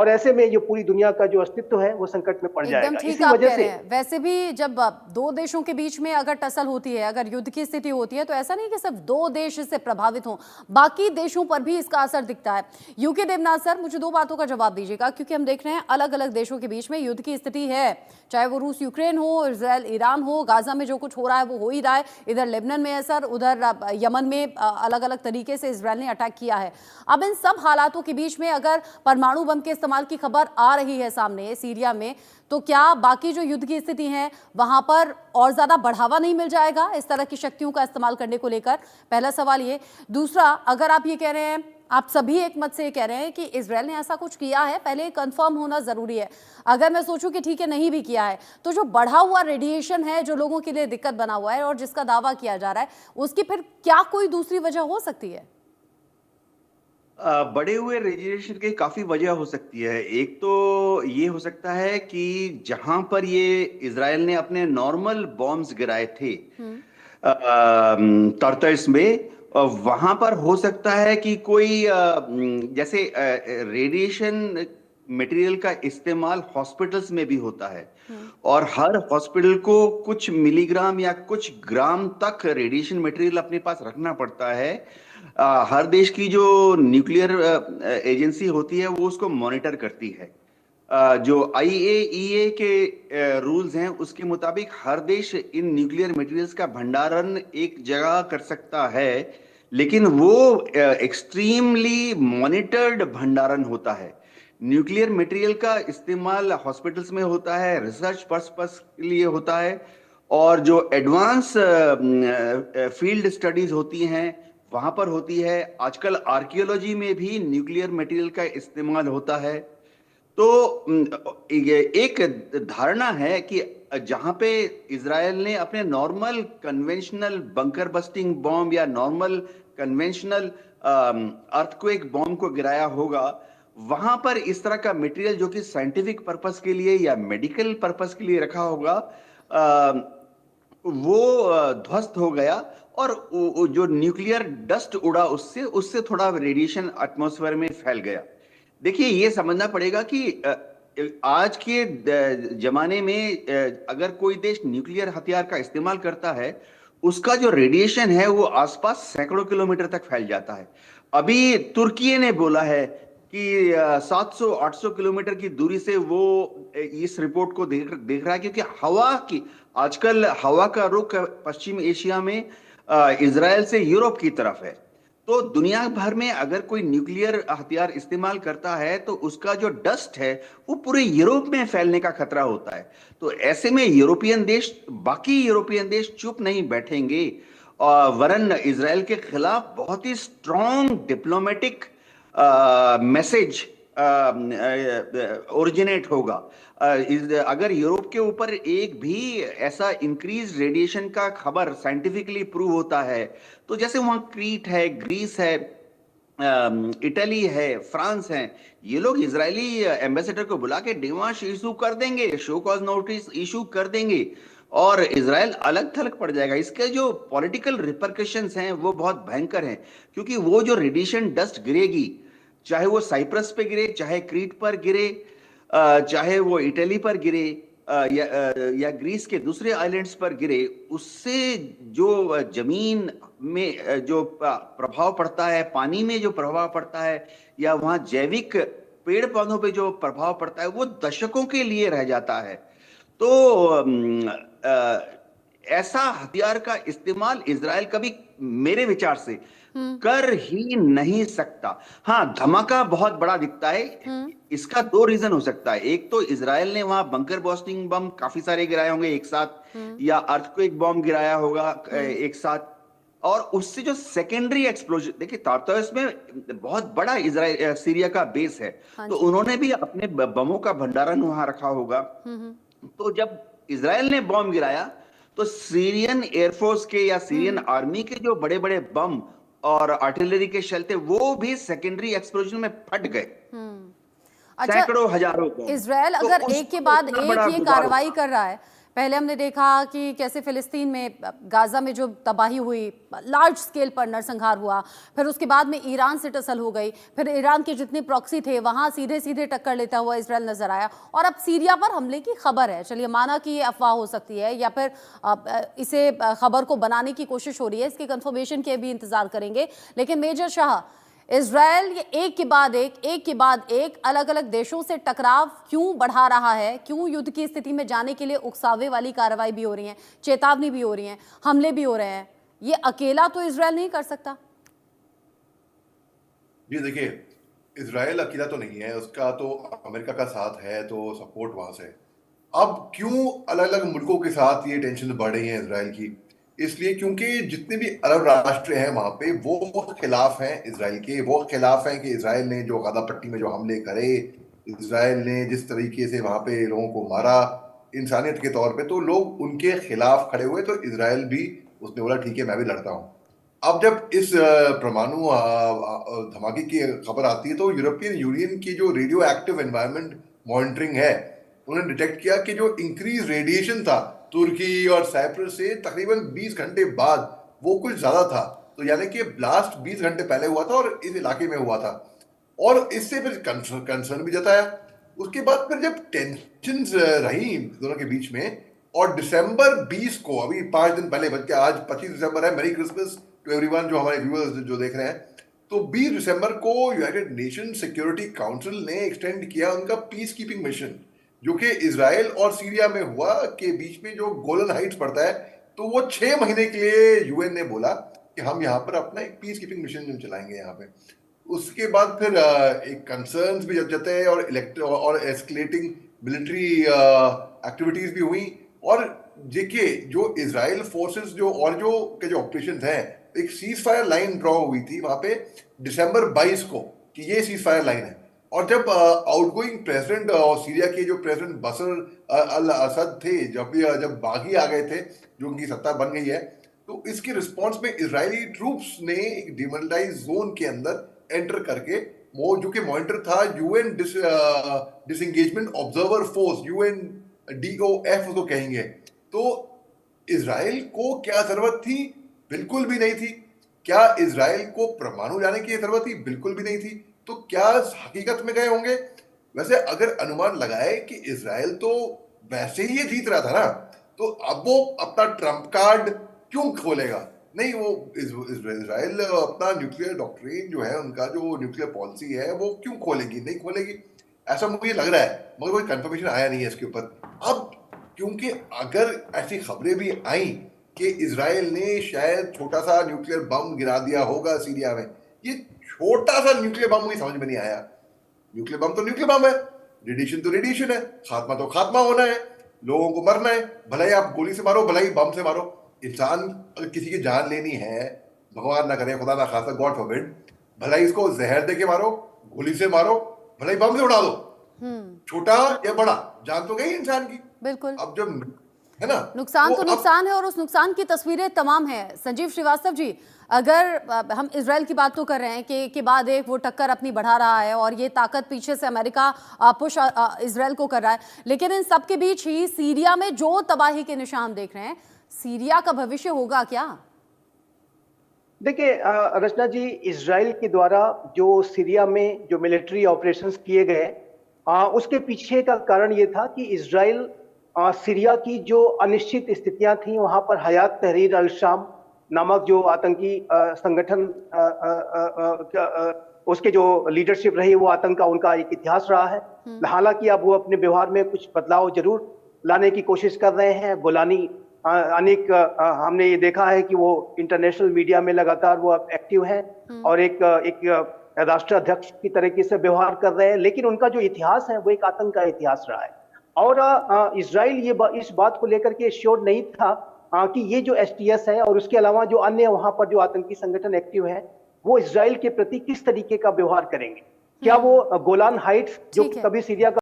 और ऐसे में ये पूरी दुनिया का जो अस्तित्व है वो संकट में पड़ एकदम जाएगा। ठीक इसी आप वजह कह रहे से हैं। वैसे भी जब दो देशों के बीच में अगर टसल होती है, अगर युद्ध की स्थिति होती है, तो ऐसा नहीं कि सिर्फ दो देश इससे प्रभावित हों, बाकी देशों पर भी इसका असर दिखता है। यूके देवनाथ सर, मुझे दो बातों का जवाब दीजिएगा, क्योंकि हम देख रहे हैं अलग अलग देशों के बीच में युद्ध की स्थिति है, चाहे वो रूस यूक्रेन हो, इसराइल ईरान हो, गाजा में जो कुछ हो रहा है वो हो ही रहा है, इधर लेबनान में है सर, उधर यमन में अलग अलग तरीके से इसराइल ने अटैक किया है। अब इन सब हालातों के बीच में अगर परमाणु बम के इस्तेमाल की खबर आ रही है सामने सीरिया में, तो क्या बाकी जो युद्ध की स्थिति है वहां पर और ज्यादा बढ़ावा नहीं मिल जाएगा इस तरह की शक्तियों का इस्तेमाल करने को लेकर? पहला सवाल ये। दूसरा, अगर आप ये कह रहे हैं, आप सभी एक मत से ये कह रहे हैं कि इजराइल ने ऐसा कुछ किया है, पहले कंफर्म होना जरूरी है। अगर मैं सोचूं कि ठीक है नहीं भी किया है, तो जो बढ़ा हुआ रेडिएशन है जो लोगों के लिए दिक्कत बना हुआ है और जिसका दावा किया जा रहा है, उसकी फिर क्या कोई दूसरी वजह हो सकती है? बढ़े हुए रेडिएशन की काफी वजह हो सकती है। एक तो ये हो सकता है कि जहां पर ये इजराइल ने अपने नॉर्मल बॉम्ब्स गिराए थे तरतस में, वहां पर हो सकता है कि कोई जैसे रेडिएशन मटेरियल का इस्तेमाल हॉस्पिटल्स में भी होता है, और हर हॉस्पिटल को कुछ मिलीग्राम या कुछ ग्राम तक रेडिएशन मटेरियल अपने पास रखना पड़ता है। हर देश की जो न्यूक्लियर एजेंसी होती है वो उसको मॉनिटर करती है। जो आईएईए के रूल्स हैं उसके मुताबिक हर देश इन न्यूक्लियर मटेरियल्स का भंडारण एक जगह कर सकता है, लेकिन वो एक्सट्रीमली मॉनिटर्ड भंडारण होता है। न्यूक्लियर मटेरियल का इस्तेमाल हॉस्पिटल्स में होता है, रिसर्च पर्पस के लिए होता है, और जो एडवांस फील्ड स्टडीज होती हैं वहां पर होती है। आजकल आर्कियोलॉजी में भी न्यूक्लियर मटेरियल का इस्तेमाल होता है। तो एक धारणा है कि जहां पे इजराइल ने अपने normal conventional bunker busting bomb या नॉर्मल कन्वेंशनल अर्थक्वेक बॉम्ब को गिराया होगा, वहां पर इस तरह का मटेरियल जो कि साइंटिफिक पर्पस के लिए या मेडिकल पर्पस के लिए रखा होगा, वो ध्वस्त हो गया, और जो न्यूक्लियर डस्ट उड़ा उससे उससे थोड़ा रेडिएशन एटमॉस्फेयर में फैल गया। देखिए, ये समझना पड़ेगा कि आज के जमाने में अगर कोई देश न्यूक्लियर हथियार का इस्तेमाल करता है, उसका जो रेडिएशन है वो आसपास सैकड़ों किलोमीटर तक फैल जाता है। अभी तुर्की ने बोला है कि 700-800 किलोमीटर की दूरी से वो इस रिपोर्ट को देख रहा है, क्योंकि हवा की आजकल हवा का रुख पश्चिम एशिया में इजराइल से यूरोप की तरफ है। तो दुनिया भर में अगर कोई न्यूक्लियर हथियार इस्तेमाल करता है तो उसका जो डस्ट है वो पूरे यूरोप में फैलने का खतरा होता है। तो ऐसे में बाकी यूरोपियन देश चुप नहीं बैठेंगे, और वरन इजराइल के खिलाफ बहुत ही स्ट्रॉन्ग डिप्लोमेटिक मैसेज ओरिजिनेट होगा। अगर यूरोप के ऊपर एक भी ऐसा इंक्रीज रेडिएशन का खबर साइंटिफिकली प्रूव होता है, तो जैसे वहां क्रीट है, ग्रीस है, इटली है, फ्रांस है, ये लोग इजरायली एम्बेसडर को बुला के डिमाश इशू कर देंगे, शो कॉज नोटिस इशू कर देंगे, और इजराइल अलग थलग पड़ जाएगा। इसके जो पॉलिटिकल रिपरकशंस हैं वो बहुत भयंकर हैं, क्योंकि वो जो रेडिएशन डस्ट गिरेगी, चाहे वो साइप्रस पे गिरे, चाहे क्रीट पर गिरे, चाहे वो इटली पर गिरे, या ग्रीस के दूसरे आइलैंड्स पर गिरे, उससे जो जमीन में जो प्रभाव पड़ता है, पानी में जो प्रभाव पड़ता है, या वहां जैविक पेड़ पौधों पे जो प्रभाव पड़ता है, वो दशकों के लिए रह जाता है। तो ऐसा हथियार का इस्तेमाल इजराइल कभी, मेरे विचार से, कर ही नहीं सकता। हाँ, धमाका बहुत बड़ा दिखता है। इसका दो रीजन हो सकता है। एक तो इजराइल ने वहां बंकर बस्टिंग बम काफी सारे गिराए होंगे एक साथ, या अर्थक्वेक बम गिराया होगा एक साथ, और उससे जो सेकेंडरी एक्सप्लोजन, देखिए तारतस में बहुत बड़ा इजराइल सीरिया का बेस है, तो उन्होंने भी अपने बमों का भंडारण वहां रखा होगा। तो जब इजराइल ने बॉम्ब गिराया तो सीरियन एयरफोर्स के या सीरियन आर्मी के जो बड़े बड़े बम और आर्टिलरी के शेल थे वो भी सेकेंडरी एक्सप्लोजन में फट गए। अच्छा, सैकड़ों हजारों बम। इजराइल तो अगर एक के बाद एक ये कार्रवाई कर रहा है, पहले हमने देखा कि कैसे फिलिस्तीन में गाजा में जो तबाही हुई, लार्ज स्केल पर नरसंहार हुआ, फिर उसके बाद में ईरान से टसल हो गई, फिर ईरान के जितने प्रॉक्सी थे वहां सीधे सीधे टक्कर लेता हुआ इजराइल नजर आया, और अब सीरिया पर हमले की खबर है। चलिए माना कि ये अफवाह हो सकती है या फिर इसे खबर को बनाने की कोशिश हो रही है, इसके कंफर्मेशन के भी इंतजार करेंगे। लेकिन मेजर शाह, इजराइल ये एक के बाद एक अलग अलग देशों से टकराव क्यों बढ़ा रहा है? क्यों युद्ध की स्थिति में जाने के लिए उकसावे वाली कार्रवाई भी हो रही है, चेतावनी भी हो रही है, हमले भी हो रहे हैं? ये अकेला तो इजराइल नहीं कर सकता। जी देखिए, इजराइल अकेला तो नहीं है, उसका तो अमेरिका का साथ है, तो सपोर्ट वहां से। अब क्यों अलग अलग मुल्कों के साथ ये टेंशन बढ़ रही है इजराइल की? इसलिए क्योंकि जितने भी अरब राष्ट्र हैं वहां पे वो खिलाफ हैं इजराइल के, वो खिलाफ हैं कि इजराइल ने जो गाजा पट्टी में जो हमले करे, इजराइल ने जिस तरीके से वहां पे लोगों को मारा इंसानियत के तौर पे, तो लोग उनके खिलाफ खड़े हुए। तो इजराइल भी उसने बोला ठीक है मैं भी लड़ता हूँ। अब जब इस परमाणु धमाके की खबर आती है तो यूरोपियन यूनियन की जो रेडियो एक्टिव एनवायरनमेंट मॉनिटरिंग है, उन्होंने डिटेक्ट किया कि जो इंक्रीज रेडिएशन था तुर्की और साइप्रस से तकरीबन 20 घंटे बाद वो कुछ ज्यादा था। तो यानी कि ब्लास्ट 20 घंटे पहले हुआ था और इस इलाके में हुआ था, और इससे फिर कंसर्न भी जताया। उसके बाद फिर जब टेंशन रही दोनों के बीच में, और दिसंबर 20 को, अभी 5 दिन पहले, बल्कि आज 25 दिसंबर है, मेरी क्रिसमस टू एवरीवन जो हमारे व्यूअर्स जो देख रहे हैं, तो 20 दिसंबर को यूनाइटेड नेशन सिक्योरिटी काउंसिल ने एक्सटेंड किया उनका पीस कीपिंग मिशन, जो कि इजराइल और सीरिया में हुआ, के बीच में जो गोलन हाइट्स पड़ता है। तो वो 6 महीने के लिए यूएन ने बोला कि हम यहाँ पर अपना एक पीस कीपिंग मिशन चलाएंगे यहाँ पे। उसके बाद फिर एक कंसर्न्स भी जताए और एस्केलेटिंग मिलिट्री एक्टिविटीज भी हुई। और देखिए जो इजराइल फोर्सेस जो जो ऑपरेशन हैं, एक सीज फायर लाइन ड्रॉ हुई थी वहां पे दिसंबर 22 को कि ये सीज फायर लाइन है। और जब आउटगोइंग प्रेसिडेंट और सीरिया के जो प्रेसिडेंट बशर अल असद थे, जब बागी आ गए थे, जो उनकी सत्ता बन गई है, तो इसके रिस्पांस में इजरायली ट्रूप्स ने एक डिमिलिटाइज जोन के अंदर एंटर करके, वो जो कि मॉनिटर था UN disengagement observer force, UNDOF उसको कहेंगे। तो इजराइल को क्या जरूरत थी? बिल्कुल भी नहीं थी। क्या इजराइल को परमाणु जाने की जरूरत थी? बिल्कुल भी नहीं थी। तो क्या हकीकत में गए होंगे? वैसे अगर अनुमान लगाए कि इजराइल तो वैसे ही ये जीत रहा था ना, तो अब वो अपना ट्रम्प कार्ड क्यों खोलेगा? नहीं, वो इजराइल अपना न्यूक्लियर डॉक्ट्रिन जो है, उनका जो न्यूक्लियर पॉलिसी है, वो क्यों खोलेगी? नहीं खोलेगी, ऐसा मुझे लग रहा है, मगर कोई कंफर्मेशन आया नहीं है इसके ऊपर। अब क्योंकि अगर ऐसी खबरें भी आई कि इजराइल ने शायद छोटा सा न्यूक्लियर बम गिरा दिया होगा सीरिया में, ये छोटा सा न्यूक्लियर बम मुझे समझ में नहीं आया। न्यूक्लियर बम तो न्यूक्लियर बम है, रेडिएशन तो रेडिएशन है, खात्मा तो खात्मा होना है, लोगों को मरना है, भले ही आप गोली से मारो, भले ही बम से मारो। इंसान अगर किसी की जान लेनी है, भगवान ना करे, खुदा ना खासा, गॉड फॉरबिड, भले ही इसको जहर दे के मारो, गोली से मारो, भले ही बम से उड़ा दो, छोटा या बड़ा, जान तो गई इंसान की। बिल्कुल। अब जब है ना, नुकसान तो नुकसान है, और उस नुकसान की तस्वीरें तमाम हैं। संजीव श्रीवास्तव जी, अगर हम इजराइल की बात तो कर रहे हैं कि एक के बाद एक वो टक्कर अपनी बढ़ा रहा है, और ये ताकत पीछे से अमेरिका पुश इजराइल को कर रहा है, लेकिन इन सब के बीच ही सीरिया में जो तबाही के निशान देख रहे हैं, सीरिया का भविष्य होगा क्या? देखिए रचना जी, इजराइल के द्वारा जो सीरिया में जो मिलिट्री ऑपरेशंस किए गए, उसके पीछे का कारण ये था कि इजराइल सीरिया की जो अनिश्चित स्थितियां थी वहां पर हयात तहरीर अल शाम नामक जो आतंकी संगठन, उसके जो लीडरशिप रही, वो आतंक का उनका एक इतिहास रहा है। हालांकि अब वो अपने व्यवहार में कुछ बदलाव जरूर लाने की कोशिश कर रहे हैं। गोलानी अनेक हमने ये देखा है कि वो इंटरनेशनल मीडिया में लगातार वो एक्टिव हैं और एक राष्ट्र अध्यक्ष की तरीके से व्यवहार कर रहे हैं, लेकिन उनका जो इतिहास है वो एक आतंक का इतिहास रहा है। और इजराइल इस बात को लेकर के श्योर नहीं था कि ये जो STS है और उसके अलावा जो अन्य वहां पर जो आतंकी संगठन एक्टिव है, वो इजराइल के प्रति किस तरीके का व्यवहार करेंगे। क्या वो गोलान हाइट्स जो कभी सीरिया का